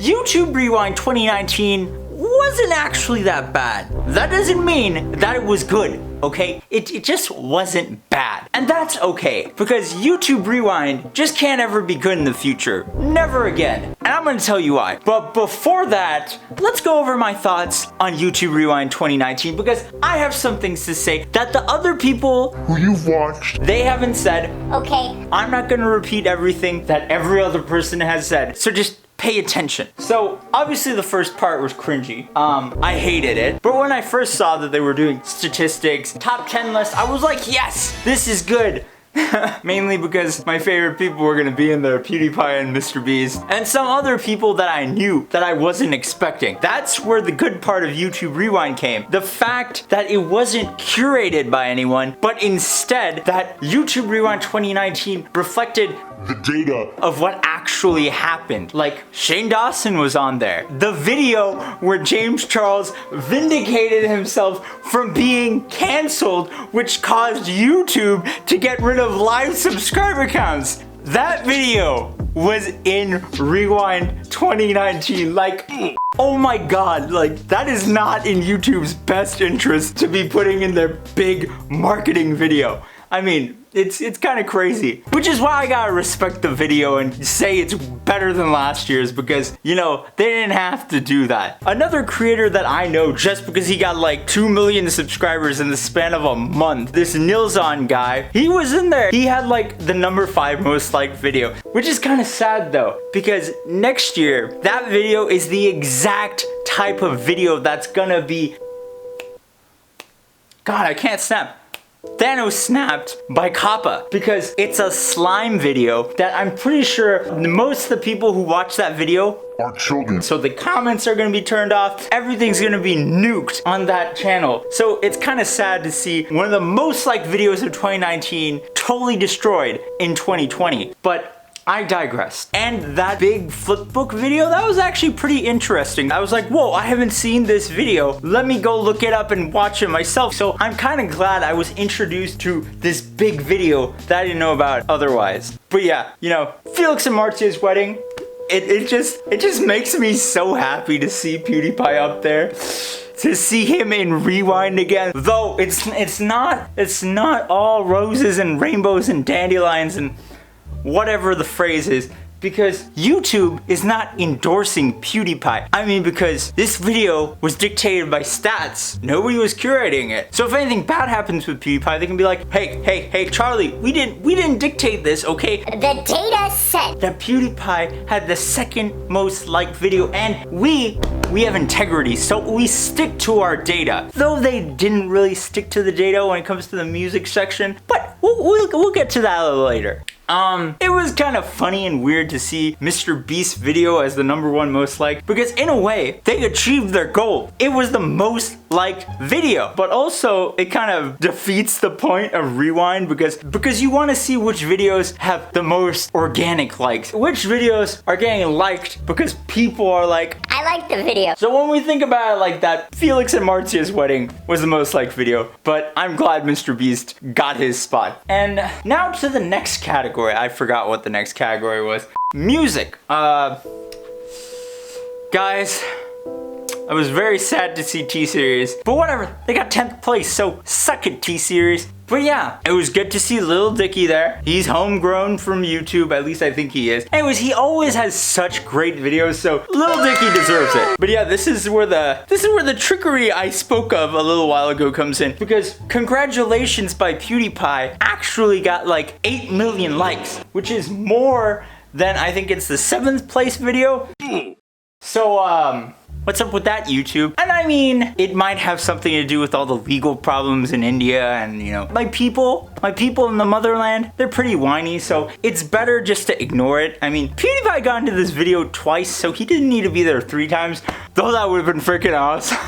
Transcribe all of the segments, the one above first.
YouTube Rewind 2019 wasn't actually that bad. That doesn't mean that it was good, okay? It just wasn't bad. And that's okay, because YouTube Rewind just can't ever be good in the future. Never again. And I'm gonna tell you why. But before that, let's go over my thoughts on YouTube Rewind 2019, because I have some things to say that the other people who you've watched, they haven't said. Okay. I'm not gonna repeat everything that every other person has said, so just pay attention. So obviously the first part was cringy. I hated it. But when I first saw that they were doing statistics, top 10 list, I was like, yes, this is good. Mainly because my favorite people were gonna be in there, PewDiePie and MrBeast, and some other people that I knew that I wasn't expecting. That's where the good part of YouTube Rewind came. The fact that it wasn't curated by anyone, but instead that YouTube Rewind 2019 reflected the data of what actually happened. Like, Shane Dawson was on there. The video where James Charles vindicated himself from being canceled, which caused YouTube to get rid of live subscriber counts. That video was in Rewind 2019. Like, oh my god, like, that is not in YouTube's best interest to be putting in their big marketing video. I mean, it's kind of crazy. Which is why I gotta respect the video and say it's better than last year's, because, you know, they didn't have to do that. Another creator that I know just because he got like 2 million subscribers in the span of a month, this Nilzon guy, he was in there. He had like the number 5 most liked video, which is kind of sad though, because next year, that video is the exact type of video that's gonna be... God, I can't snap. Thanos snapped by Kappa, because it's a slime video that I'm pretty sure most of the people who watch that video are children. So the comments are gonna be turned off, everything's gonna be nuked on that channel. So it's kind of sad to see one of the most liked videos of 2019 totally destroyed in 2020. But I digress. And that big flipbook video, that was actually pretty interesting. I was like, whoa, I haven't seen this video. Let me go look it up and watch it myself. So I'm kind of glad I was introduced to this big video that I didn't know about otherwise. But yeah, you know, Felix and Marcia's wedding, it just makes me so happy to see PewDiePie up there. To see him in Rewind again. Though it's not all roses and rainbows and dandelions and whatever the phrase is, because YouTube is not endorsing PewDiePie. I mean, because this video was dictated by stats. Nobody was curating it. So if anything bad happens with PewDiePie, they can be like, hey, Charlie, we didn't dictate this, okay? The data said that PewDiePie had the second most liked video, and we have integrity, so we stick to our data. Though they didn't really stick to the data when it comes to the music section, but we'll get to that a little later. It was kind of funny and weird to see MrBeast's video as the #1 most liked, because in a way, they achieved their goal. It was the most liked video, but also it kind of defeats the point of Rewind, because you want to see which videos have the most organic likes. Which videos are getting liked because people are like, I like the video. So when we think about it like that, Felix and Marcia's wedding was the most liked video, but I'm glad MrBeast got his spot. And now to the next category. I forgot what the next category was. Music. Guys, I was very sad to see T-Series, but whatever, they got 10th place, so suck it, T-Series. But yeah, it was good to see Lil Dicky there. He's homegrown from YouTube, at least I think he is. Anyways, he always has such great videos, so Lil Dicky deserves it. But yeah, this is where the trickery I spoke of a little while ago comes in, because Congratulations by PewDiePie actually got like 8 million likes, which is more than I think it's the 7th place video. So what's up with that, YouTube? And I mean, it might have something to do with all the legal problems in India, and you know, my people in the motherland, they're pretty whiny, so it's better just to ignore it. I mean, PewDiePie got into this video twice, so he didn't need to be there 3 times, though that would have been freaking awesome.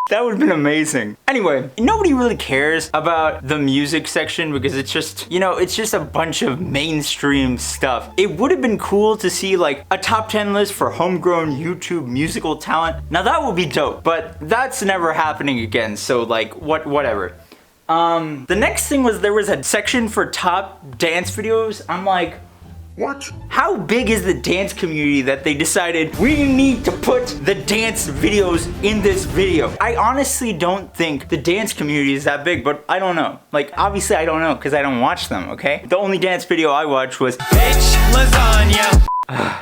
That would have been amazing. Anyway, nobody really cares about the music section because it's just, you know, it's just a bunch of mainstream stuff. It would have been cool to see like a top 10 list for homegrown YouTube musical talent. Now that would be dope, but that's never happening again. So like, whatever. The next thing was there was a section for top dance videos. I'm like, What? How big is the dance community that they decided we need to put the dance videos in this video? I honestly don't think the dance community is that big, but I don't know. Like, obviously I don't know because I don't watch them, okay? The only dance video I watched was Bitch Lasagna.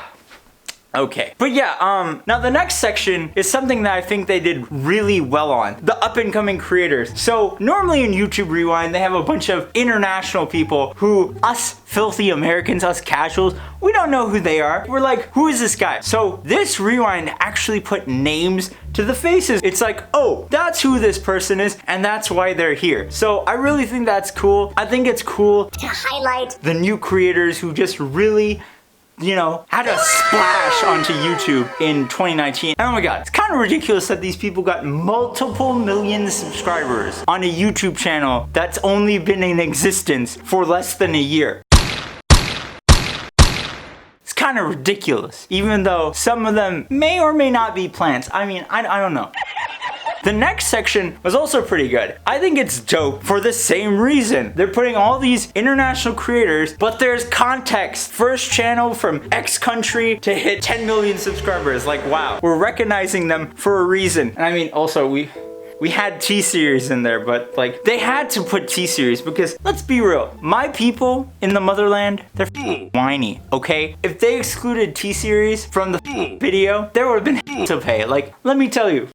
Okay, but yeah, now the next section is something that I think they did really well on. The up and coming creators. So normally in YouTube Rewind, they have a bunch of international people who us filthy Americans, us casuals, we don't know who they are. We're like, who is this guy? So this Rewind actually put names to the faces. It's like, oh, that's who this person is, and that's why they're here. So I really think that's cool. I think it's cool To highlight the new creators who just really, you know, had a splash onto YouTube in 2019. And oh my god, it's kind of ridiculous that these people got multiple million subscribers on a YouTube channel that's only been in existence for less than a year. It's kind of ridiculous, even though some of them may or may not be plants. I mean, I don't know. The next section was also pretty good. I think it's dope for the same reason. They're putting all these international creators, but there's context. First channel from X country to hit 10 million subscribers. Like, wow. We're recognizing them for a reason. And I mean, also, we had T-Series in there, but like, they had to put T-Series because, let's be real, my people in the motherland, they're whiny, okay? If they excluded T-Series from the video, there would have been to pay. Like, let me tell you.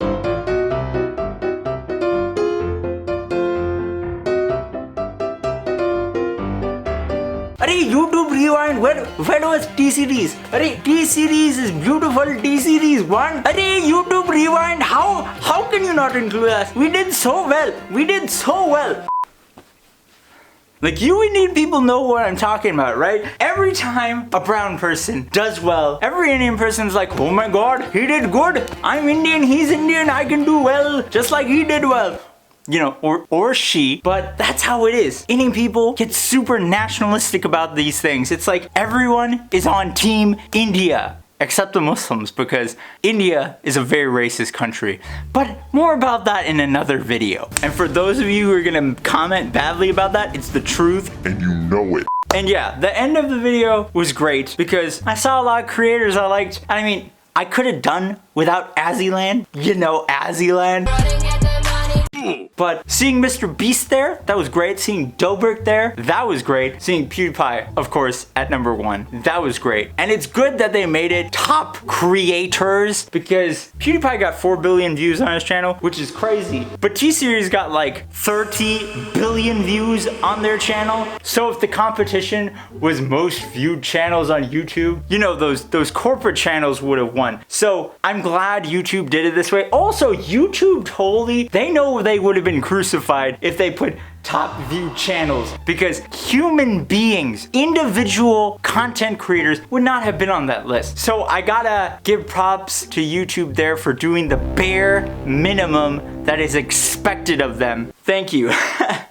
Arey, YouTube Rewind, where was T-Series? Arey, T-Series is beautiful, T-Series 1. Arey, YouTube Rewind, how can you not include us? We did so well, we did so well. Like, we need people know what I'm talking about, right? Every time a brown person does well, every Indian person's like, oh my god, he did good. I'm Indian, he's Indian, I can do well, just like he did well. You know, or she, but that's how it is. Indian people get super nationalistic about these things. It's like everyone is on Team India, except the Muslims, because India is a very racist country. But more about that in another video. And for those of you who are gonna comment badly about that, it's the truth. And you know it. And yeah, the end of the video was great because I saw a lot of creators I liked. I mean, I could have done without Azzyland. You know, Azzyland. But seeing MrBeast there, that was great. Seeing Dobrik there, that was great. Seeing PewDiePie, of course, at #1, that was great. And it's good that they made it top creators because PewDiePie got 4 billion views on his channel, which is crazy. But T-Series got like 30 billion views on their channel. So if the competition was most viewed channels on YouTube, you know, those corporate channels would have won. So I'm glad YouTube did it this way. Also, YouTube totally, they know they would have been crucified if they put top viewed channels because human beings, individual content creators would not have been on that list. So I gotta give props to YouTube there for doing the bare minimum that is expected of them. Thank you.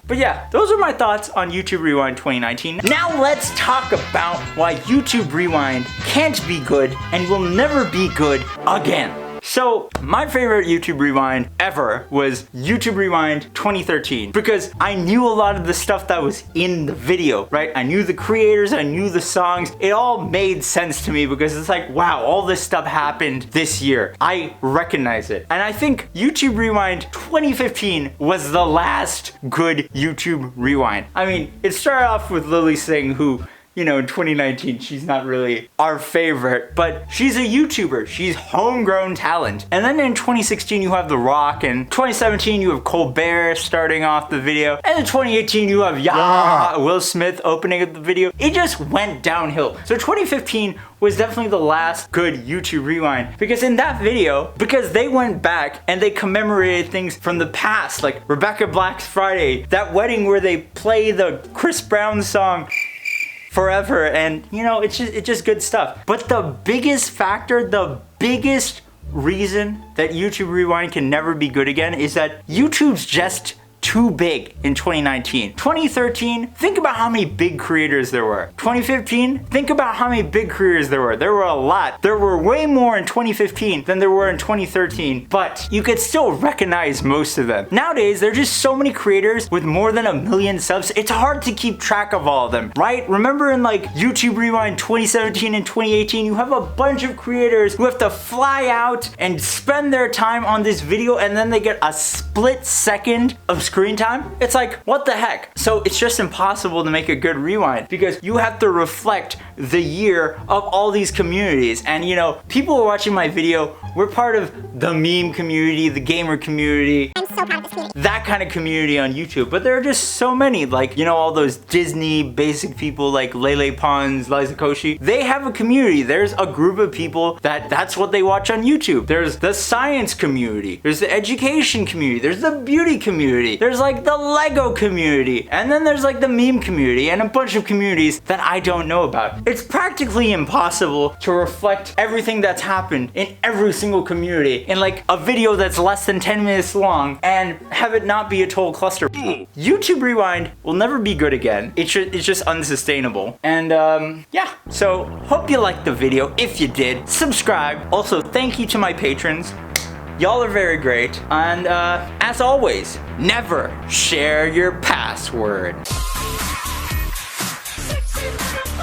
But yeah, those are my thoughts on YouTube Rewind 2019. Now let's talk about why YouTube Rewind can't be good and will never be good again. So my favorite YouTube Rewind ever was YouTube Rewind 2013 because I knew a lot of the stuff that was in the video, right? I knew the creators, I knew the songs. It all made sense to me because it's like, wow, all this stuff happened this year. I recognize it. And I think YouTube Rewind 2015 was the last good YouTube Rewind. I mean, it started off with Lily Singh, who, you know, in 2019, she's not really our favorite, but she's a YouTuber. She's homegrown talent. And then in 2016, you have The Rock, and 2017, you have Colbert starting off the video. And in 2018, you have Will Smith opening up the video. It just went downhill. So 2015 was definitely the last good YouTube Rewind because in that video, because they went back and they commemorated things from the past, like Rebecca Black's Friday, that wedding where they play the Chris Brown song Forever, and you know, it's just good stuff. But the biggest factor, the biggest reason that YouTube Rewind can never be good again is that YouTube's just too big in 2019. 2013, think about how many big creators there were. 2015, think about how many big creators there were. There were a lot. There were way more in 2015 than there were in 2013, but you could still recognize most of them. Nowadays, there are just so many creators with more than 1 million subs. It's hard to keep track of all of them, right? Remember in like YouTube Rewind 2017 and 2018, you have a bunch of creators who have to fly out and spend their time on this video and then they get a split second of screen time. It's like, what the heck? So it's just impossible to make a good rewind because you have to reflect the year of all these communities. And you know, people who are watching my video, we're part of the meme community, the gamer community. I'm so proud of this community. That kind of community on YouTube, but there are just so many, like, you know, all those Disney basic people like Lele Pons, Liza Koshy, they have a community. There's a group of people that's what they watch on YouTube. There's the science community, there's the education community, there's the beauty community, there's like the Lego community, and then there's like the meme community and a bunch of communities that I don't know about. It's practically impossible to reflect everything that's happened in every single community in like a video that's less than 10 minutes long and have it not be a total cluster. YouTube Rewind will never be good again. It's just unsustainable. And yeah, so hope you liked the video. If you did, subscribe. Also, thank you to my patrons. Y'all are very great. And as always, never share your password. Sexy little